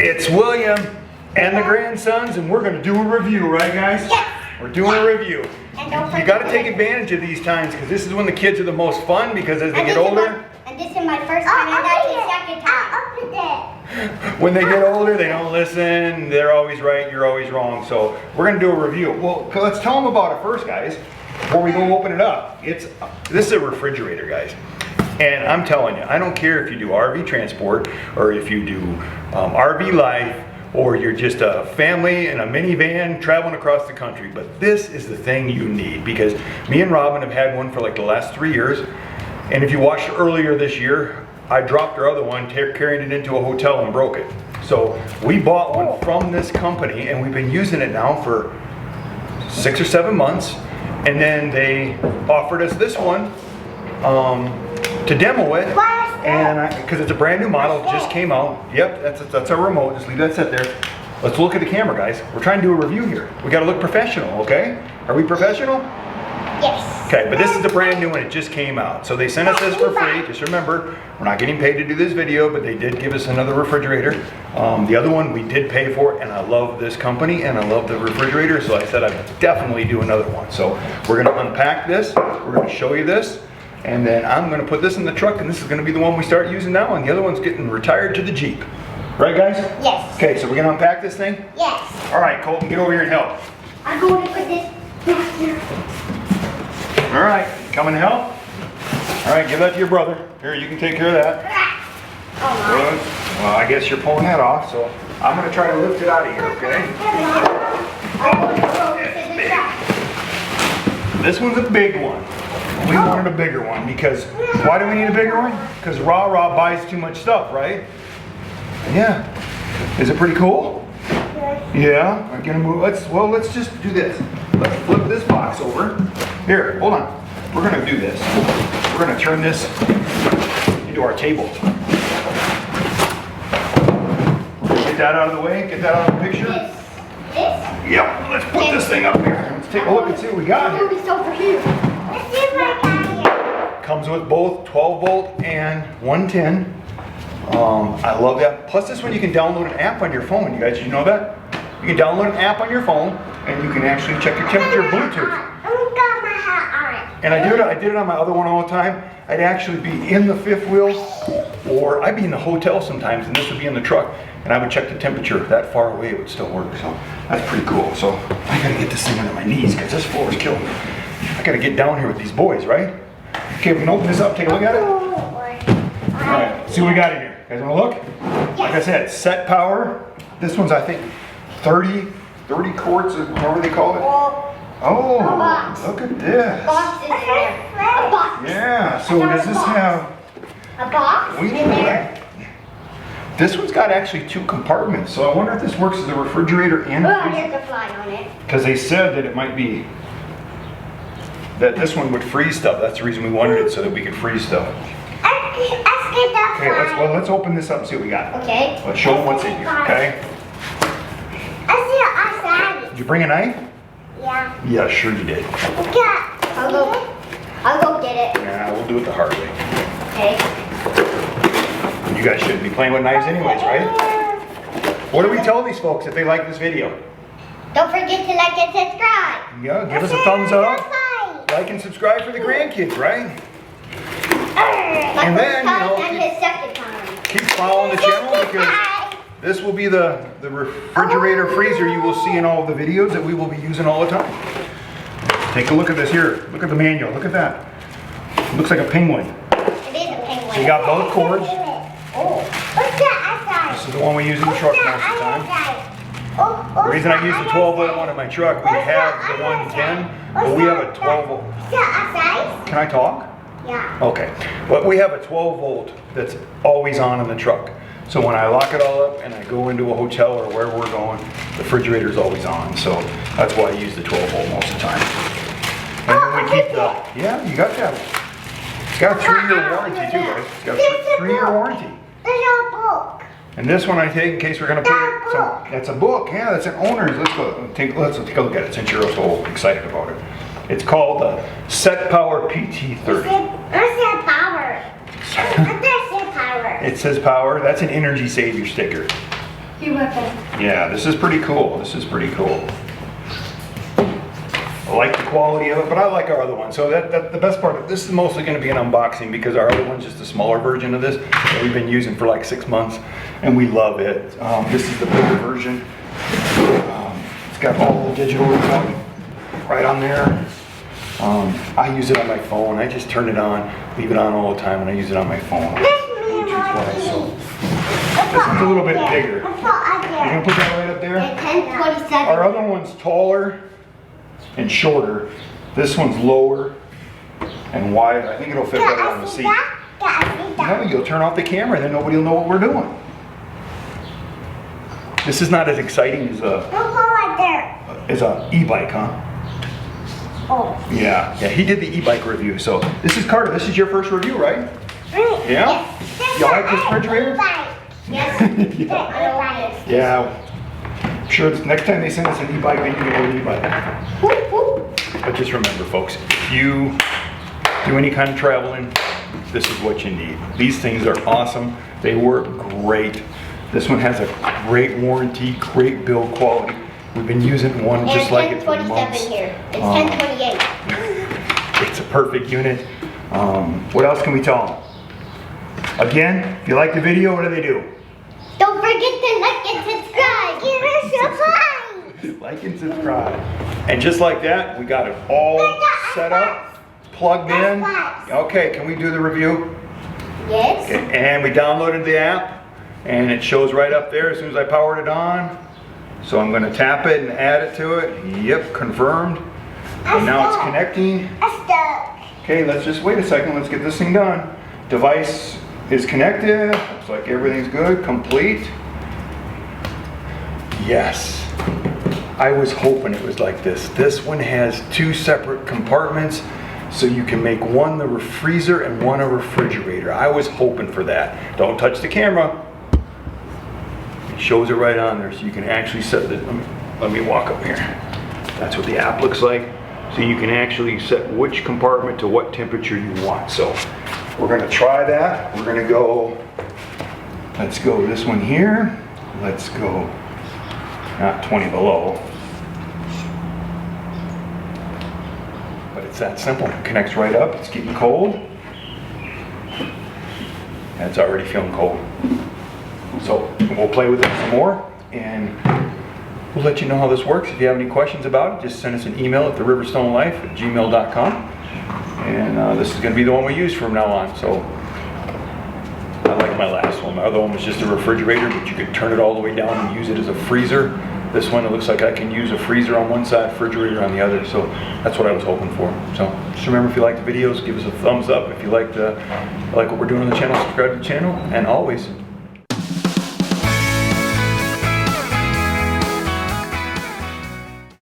It's William and the grandsons, and we're going to do a review, right guys? Yes. We're doing a review. And don't You got to take advantage of these times because this is when the kids are the most fun because as they get older. And this is my first time and that's the second time. When they get older, they don't listen. They're always right, you're always wrong. So we're going to do a review. Well, let's tell them about it first, guys, before we go open it up. This is a refrigerator, guys. And I'm telling you, I don't care if you do RV transport or if you do RV life or you're just a family in a minivan traveling across the country, but this is the thing you need because me and Robin have had one for like the last 3 years. And if you watched earlier this year, I dropped our other one, carried it into a hotel and broke it. So we bought one from this company and we've been using it now for 6 or 7 months. And then they offered us this one to demo it, and because it's a brand new model, it just came out. Yep, that's our remote. Just leave that set there. Let's look at the camera, guys. We're trying to do a review here. We got to look professional, okay? Are we professional? Yes. Okay, but this is the brand new one. It just came out, so they sent us this for free. Just remember, we're not getting paid to do this video, but they did give us another refrigerator. The other one we did pay for, and I love this company and I love the refrigerator, so I said I'd definitely do another one. So we're going to unpack this. We're going to show you this. And then I'm going to put this in the truck, and this is going to be the one we start using now, and the other one's getting retired to the Jeep. Right, guys? Yes. Okay, so we're going to unpack this thing? Yes. All right, Colton, get over here and help. I'm going to put this back here. All right, come and help. All right, give that to your brother. Here, you can take care of that. Oh, Well, I guess you're pulling that off, so I'm going to try to lift it out of here, okay? I'm going to throw this in the truck. This one's a big one. We wanted a bigger one because, why do we need a bigger one? Because Rah buys too much stuff, right? Yeah. Is it pretty cool? Yeah. I'm gonna move. Let's just do this. Let's flip this box over. Here, hold on. We're gonna do this. We're gonna turn this into our table. Get that out of the way. Get that out of the picture. This? Yep. Let's put this thing up here. Let's take a look and see what we got here. It's over here. Let's see what I got here. Comes with both 12 volt and 110. I love that. Plus this one you can download an app on your phone. You guys, did you know that? You can download an app on your phone and you can actually check your temperature Bluetooth. I got my hat on. And I did it on my other one all the time. I'd actually be in the fifth wheel or I'd be in the hotel sometimes and this would be in the truck and I would check the temperature that far away, it would still work. So that's pretty cool. So I gotta get this thing under my knees because this floor is killing me. I gotta get down here with these boys, right? Okay, we can open this up, take a look at it. All right, see what we got in here. You guys wanna look? Like I said, SetPower. This one's, I think, 30 quarts, or however they call it. Oh, look at this. Box in there. A box. Yeah, so does this have... A box in there. This one's got actually 2 compartments, so I wonder if this works as a refrigerator and a freezer. There's a fly on it. Because they said that it might be, that this one would freeze stuff. That's the reason we wanted it, so that we could freeze stuff. Okay, let's open this up and see what we got. Okay. Let's show them what's in here, okay? I see it outside. Did you bring a knife? Yeah. Yeah, sure you did. I'll go get it. Yeah, we'll do it the hard way. Okay. You guys shouldn't be playing with knives anyways, right? What do we tell these folks if they like this video? Don't forget to like and subscribe. Yeah, give us a thumbs up. Like and subscribe for the grandkids, right? And then, you know, keep following the channel because this will be the refrigerator freezer you will see in all of the videos that we will be using all the time. Take a look at this here. Look at the manual. Look at that. It looks like a penguin. It is a penguin. So you got both cords. Oh. What's that outside? This is the one we use in the truck most of the time. The reason I use the 12 volt one in my truck, we have the 110, but we have a 12 volt. Is that outside? Can I talk? Yeah. Okay, but we have a 12 volt that's always on in the truck. So when I lock it all up and I go into a hotel or where we're going, the refrigerator's always on. So that's why I use the 12 volt most of the time. And then we keep the, yeah, you got that. It's got a 3-year warranty too, guys. It's got a 3-year warranty. There's a book. And this one I take in case we're gonna put it, so that's a book, yeah, that's an owner's. Let's take a look at it since you're so excited about it. It's called the SetPower PT30. SetPower. SetPower. It says power, that's an energy savior sticker. You're welcome. Yeah, this is pretty cool. This is pretty cool. I like the quality of it, but I like our other one. So the best part of this is mostly going to be an unboxing because our other one's just a smaller version of this that we've been using for like 6 months, and we love it. This is the bigger version. It's got all the digital remote right on there. I use it on my phone. I just turn it on, leave it on all the time, and I use it on my phone. So this is a little bit bigger. You gonna put that right up there? 1027. Our other one's taller and shorter. This one's lower and wide. I think it'll fit better on the seat. No, you'll turn off the camera and then nobody will know what we're doing. This is not as exciting as a e-bike, huh? Oh. Yeah, he did the e-bike review. So this is Carter. This is your first review, right? Yeah? You like this refrigerator? Yes. Yeah. I'm sure next time they send us an e-bike, then you can get an e-bike. But just remember, folks, if you do any kind of traveling, this is what you need. These things are awesome. They work great. This one has a great warranty, great build quality. We've been using one just like it for months. Here. It's 1028. It's a perfect unit. What else can we tell them? Again, if you like the video, what do they do? Don't forget to like and subscribe. Give us a Like and subscribe. And just like that, we got it all set up, plugged in. Okay, can we do the review? Yes. Okay, and we downloaded the app, and it shows right up there as soon as I powered it on. So I'm going to tap it and add it to it. Yep, confirmed. And now it's connecting. Okay, let's just wait a second. Let's get this thing done. Device is connected. Looks like everything's good. Complete. Yes. I was hoping it was like this. This one has 2 separate compartments, so you can make one the freezer and one a refrigerator. I was hoping for that. Don't touch the camera. It shows it right on there, so you can actually set the. Let me walk up here. That's what the app looks like. So you can actually set which compartment to what temperature you want. So we're going to try that. We're going to go. Let's go this one here. Let's go. Not 20 below. But it's that simple. It connects right up. It's getting cold. And it's already feeling cold. So we'll play with it some more and we'll let you know how this works. If you have any questions about it, just send us an email at theriverstonelife@gmail.com. And this is going to be the one we use from now on. So I like my last one. My other one was just a refrigerator, but you could turn it all the way down and use it as a freezer. This one, it looks like I can use a freezer on one side, refrigerator on the other. So that's what I was hoping for. So just remember, if you like the videos, give us a thumbs up. If you like what we're doing on the channel, subscribe to the channel. And always,